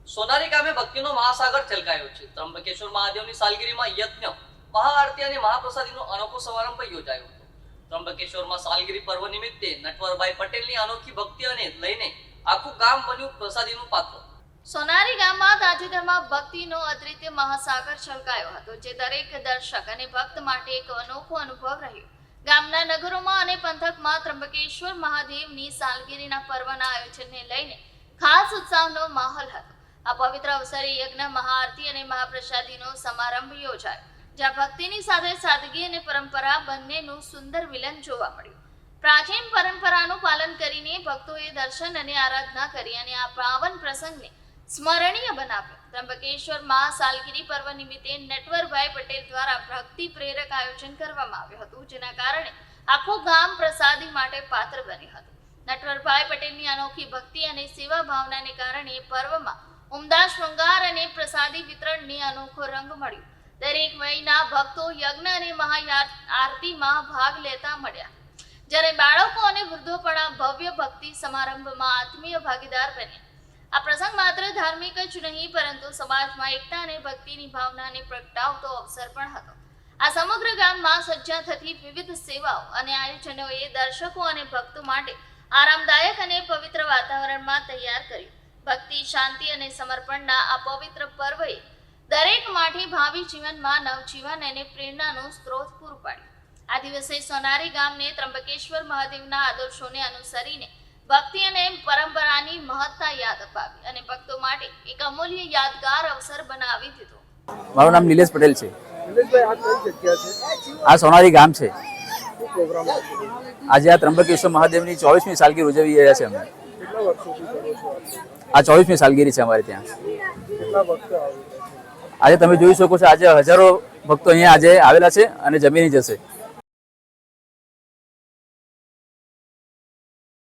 સોનારી ગામે ભક્તિનો મહાસાગર છલકાયો છે। ત્રંબકેશ્વર મહાદેવની સાલગીરીમાં યજ્ઞ, મહાઆરતી અને મહાપ્રસાદીનો અનોખો સમારંભ યોજાયો હતો। ત્રંબકેશ્વરમાં સાલગીરી પર્વ નિમિત્તે નટવરભાઈ પટેલની અનોખી ભક્તિ અને લઈને આખું ગામ બન્યું પ્રસાદીનું પાત્ર। સોનારી ગામમાં તાજેતરમાં ભક્તિનો અદ્વિતીય મહાસાગર છલકાયો હતો, જે દરેક દર્શક અને ભક્ત માટે એક અનોખો અનુભવ રહ્યો। ગામના નગરોમાં અને પંથકમાં ત્રંબકેશ્વર મહાદેવની સાલગીરીના પર્વના આયોજનને લઈને ખાસ ઉત્સાહનો માહોલ હતો। આ પવિત્ર અવસરે યજ્ઞ, મહાઆરતી અને મહાપ્રસાદીનો સમારંભ યોજાયો, જ્યાં ભક્તિની સાથે સાદગી અને પરંપરા બંનેનું સુંદર મિલન જોવા મળ્યું। પ્રાચીન પરંપરાનું પાલન કરીને ભક્તોએ દર્શન અને આરાધના કરી અને આ પાવન પ્રસંગને સ્મરણીય બનાવ્યો। ત્રંબકેશ્વરમાં સાલગીરી પર્વ નિમિત્તે નટવરભાઈ પટેલ દ્વારા ભક્તિ પ્રેરક આયોજન કરવામાં આવ્યું હતું, જેના કારણે આખું ગામ પ્રસાદી માટે પાત્ર બન્યું હતું। નટવરભાઈ પટેલની અનોખી ભક્તિ અને સેવા ભાવનાને કારણે પર્વમાં ઉમદા શૃંગાર અને પ્રસાદી વિતરણને અનોખો રંગ મળ્યો। દરેક વયના ભક્તો યજ્ઞ અને મહાઆરતીમાં ભાગ લેતા મળ્યા, જ્યારે બાળકો અને વૃદ્ધો પણ આ ભવ્ય ભક્તિ સમારંભમાં આત્મીય ભાગીદાર બન્યા। આ પ્રસંગ માત્ર ધાર્મિક જ નહીં, પરંતુ સમાજમાં એકતા અને ભક્તિની ભાવનાને પ્રગટાવતો અવસર પણ હતો। આ સમગ્ર ગામમાં સજ્જા થતી વિવિધ સેવાઓ અને આયોજનોએ દર્શકો અને ભક્તો માટે આરામદાયક અને પવિત્ર વાતાવરણમાં તૈયાર કર્યું। ભક્તિ, શાંતિ અને સમર્પણના આ પવિત્ર પર્વએ દરેક માટે ભાવિ જીવનમાં નવજીવન અને પ્રેરણાનો સ્ત્રોત પૂરું પાડ્યું। આ દિવસે સોનારી ગામને ત્રંબકેશ્વર મહાદેવના આદર્શોને અનુસરીને ભક્તિ અને પરંપરાની મહત્તા યાદ અપાવી અને ભક્તો માટે એક અમૂલ્ય યાદગાર અવસર બનાવી દીધો। મારું નામ નિલેશ પટેલ છે। આ સોનારી ગામ છે। આજે આ ત્રંબકેશ્વર મહાદેવની 24મી સાલગીરી ઉજવી રહ્યા છે। અમે આ 24મી સાલગીરી છે અમારે ત્યાં। આજે તમે જોઈ શકો છો, આજે હજારો ભક્તો અહીંયા આજે આવેલા છે અને જમીને જશે।